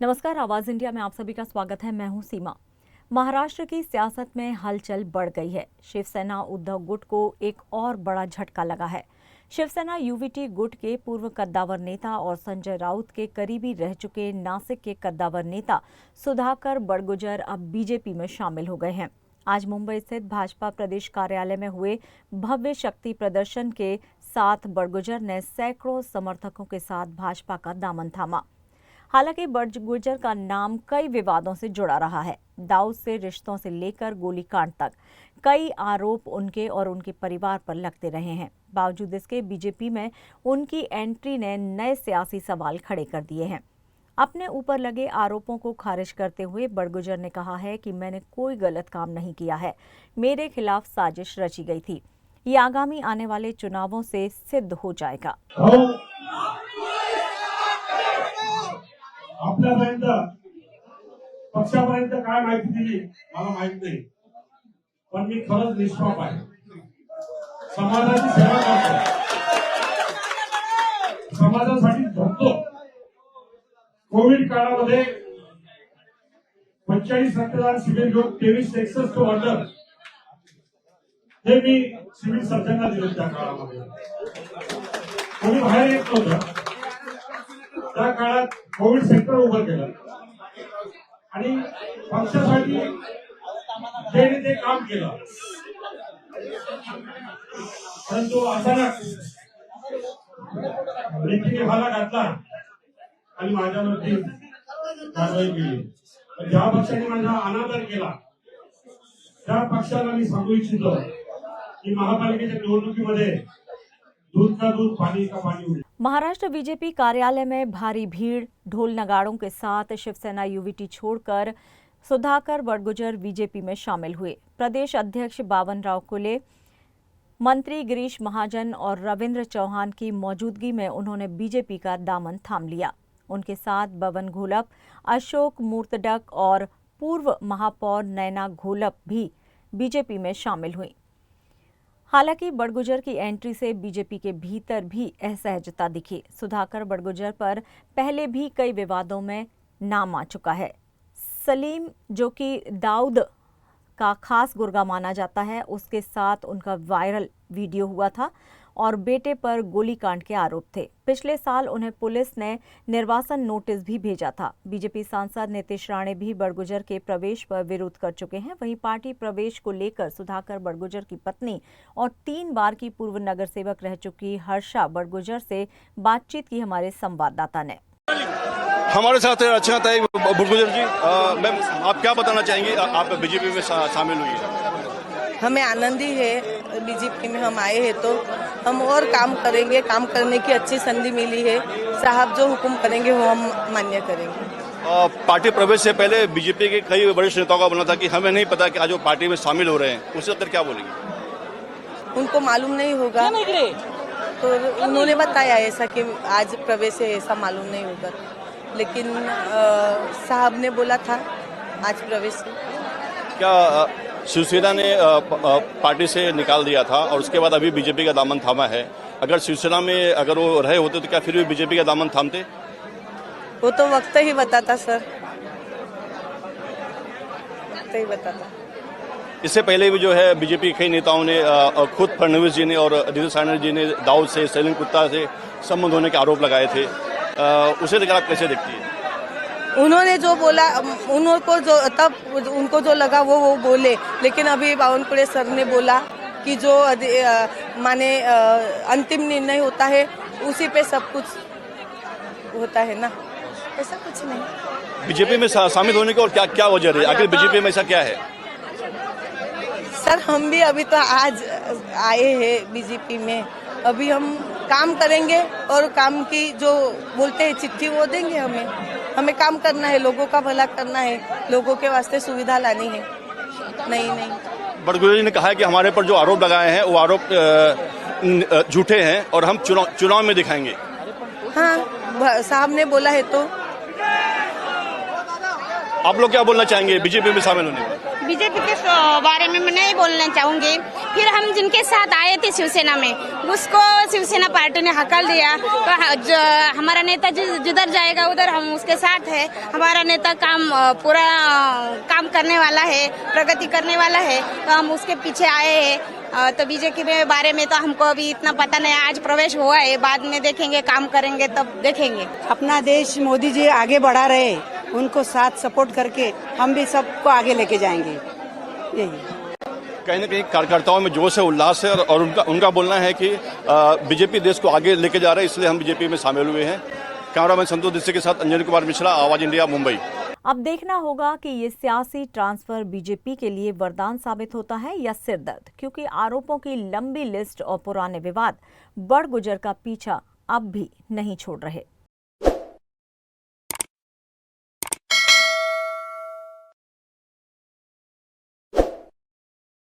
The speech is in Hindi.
नमस्कार, आवाज इंडिया में आप सभी का स्वागत है। मैं हूं सीमा। महाराष्ट्र की सियासत में हलचल बढ़ गई है। शिवसेना उद्धव गुट को एक और बड़ा झटका लगा है। शिवसेना यूवीटी गुट के पूर्व कद्दावर नेता और संजय राउत के करीबी रह चुके नासिक के कद्दावर नेता सुधाकर बड़गुजर अब बीजेपी में शामिल हो गए हैं। आज मुंबई स्थित भाजपा प्रदेश कार्यालय में हुए भव्य शक्ति प्रदर्शन के साथ बड़गुजर ने सैकड़ों समर्थकों के साथ भाजपा का दामन थामा। हालांकि बड़गुजर का नाम कई विवादों से जुड़ा रहा है। दाऊद से रिश्तों से लेकर गोलीकांड तक कई आरोप उनके और उनके परिवार पर लगते रहे हैं। बावजूद इसके बीजेपी में उनकी एंट्री ने नए सियासी सवाल खड़े कर दिए हैं। अपने ऊपर लगे आरोपों को खारिज करते हुए बड़गुजर ने कहा है कि मैंने कोई गलत काम नहीं किया है, मेरे खिलाफ साजिश रची गई थी। ये आगामी आने वाले चुनावों से सिद्ध हो जाएगा। आपल्यापर्यंत पक्षापर्यंत काय माहिती दिली मला माहित नाही, पण मी खरंच निष्पाप आहे। समाजाची सेवा करतो, समाजासाठी झटतो। कोविड काळामध्ये 45 रक्तदान शिबिर घेऊन 23 61 ऑर्डर हे मी सिव्हिल सर्जनला दिले त्या काळामध्ये। कोणी बाहेर येत नव्हतं। त्या काळात कोविड सेंटर उभं केलं आणि पक्षासाठी ज्यांनी ते काम केलं, परंतु अचानक ब्रेकिंग व्हायला घातला आणि माझ्यावरती कारवाई केली। ज्या पक्षाने माझा अनादर केला त्या पक्षाला मी सांगू इच्छितो की महापालिकेच्या निवडणुकीमध्ये दूध का दूध, पानी का पानी हुई। महाराष्ट्र बीजेपी कार्यालय में भारी भीड़, ढोल नगाड़ों के साथ शिवसेना यूवीटी छोड़कर सुधाकर बड़गुजर बीजेपी में शामिल हुए। प्रदेश अध्यक्ष बावनराव कुले, मंत्री गिरीश महाजन और रविंद्र चौहान की मौजूदगी में उन्होंने बीजेपी का दामन थाम लिया। उनके साथ बबन घोलप, अशोक मूर्तडक और पूर्व महापौर नैना घोलप भी बीजेपी में शामिल हुई। हालांकि बड़गुजर की एंट्री से बीजेपी के भीतर भी असहजता दिखी। सुधाकर बड़गुजर पर पहले भी कई विवादों में नाम आ चुका है। सलीम, जो कि दाऊद का खास गुर्गा माना जाता है, उसके साथ उनका वायरल वीडियो हुआ था और बेटे पर गोलीकांड के आरोप थे। पिछले साल उन्हें पुलिस ने निर्वासन नोटिस भी भेजा था। बीजेपी सांसद नीतीश राणे भी बड़गुजर के प्रवेश पर विरोध कर चुके हैं। वहीं पार्टी प्रवेश को लेकर सुधाकर बड़गुजर की पत्नी और 3 बार की पूर्व नगर सेवक रह चुकी हर्षा बड़गुजर से बातचीत की हमारे संवाददाता ने। हमारे साथ अच्छा था बड़गुजर जी। मैम, आप क्या बताना चाहेंगे? आप बीजेपी में शामिल हुई है। हमें आनंद ही है, बीजेपी में हम आए हैं तो हम और काम करेंगे। काम करने की अच्छी संधि मिली है। साहब जो हुक्म करेंगे वो हम मान्य करेंगे। पार्टी प्रवेश से पहले बीजेपी के कई वरिष्ठ नेताओं का बोलना था कि हमें नहीं पता कि आज वो पार्टी में शामिल हो रहे हैं। उससे अंदर क्या बोलेंगे? उनको मालूम नहीं होगा तो उन्होंने बताया ऐसा कि आज प्रवेश है, ऐसा मालूम नहीं होगा, लेकिन साहब ने बोला था आज प्रवेश है। क्या शिवसेना ने पार्टी से निकाल दिया था और उसके बाद अभी बीजेपी का दामन थामा है? अगर शिवसेना में अगर वो रहे होते तो क्या फिर भी बीजेपी का दामन थामते? वो तो वक्त ही बताता सर, वक्त ही बताता। इससे पहले भी जो है बीजेपी के कई नेताओं ने खुद फडणवीस जी ने और नीतीश राणे जी ने दाऊद से, सलीम कुत्ता से संबंध होने के आरोप लगाए थे। उसे लेकर आप कैसे देखती है? उन्होंने जो बोला, उनको जो लगा वो बोले, लेकिन अभी बावनकुळे सर ने बोला कि जो माने अंतिम निर्णय होता है उसी पे सब कुछ होता है ना, ऐसा कुछ नहीं। बीजेपी में शामिल होने की और क्या क्या वजह है? आखिर बीजेपी में ऐसा क्या है? सर हम भी अभी तो आज आए हैं बीजेपी में। अभी हम काम करेंगे और काम की जो बोलते हैं चिट्ठी वो देंगे। हमें काम करना है, लोगों का भला करना है, लोगों के वास्ते सुविधा लानी है। नहीं बड़गुजर जी ने कहा है कि हमारे पर जो आरोप लगाए हैं वो आरोप झूठे हैं और हम चुनाव में दिखाएंगे। हाँ, साहब ने बोला है तो। आप लोग क्या बोलना चाहेंगे बीजेपी में शामिल होने में? बीजेपी के बारे में में मैं नहीं बोलना चाहूंगी। फिर हम जिनके साथ आए थे शिवसेना में, उसको शिवसेना पार्टी ने हकल दिया। तो हमारा नेता जिधर जाएगा उधर हम उसके साथ है। हमारा नेता पूरा काम करने वाला है, प्रगति करने वाला है, तो हम उसके पीछे आए हैं। तो बीजेपी के बारे में तो हमको अभी इतना पता नहीं, आज प्रवेश हुआ है, बाद में देखेंगे, काम करेंगे तब देखेंगे। अपना देश मोदी जी आगे बढ़ा रहे, उनको साथ सपोर्ट करके हम भी सबको आगे लेके जाएंगे। यही कहीं ना कहीं कार्यकर्ताओं में जोश है, उल्लास है और उनका बोलना है कि बीजेपी देश को आगे लेके जा रहा है, इसलिए हम बीजेपी में शामिल हुए हैं। कैमरामैन संतोष दृश्य के साथ अंजनी कुमार मिश्रा, आवाज इंडिया, मुंबई। अब देखना होगा कि ये सियासी ट्रांसफर बीजेपी के लिए वरदान साबित होता है या सिरदर्द, क्योंकि आरोपों की लंबी लिस्ट और पुराने विवाद बड़गुजर का पीछा अब भी नहीं छोड़ रहे।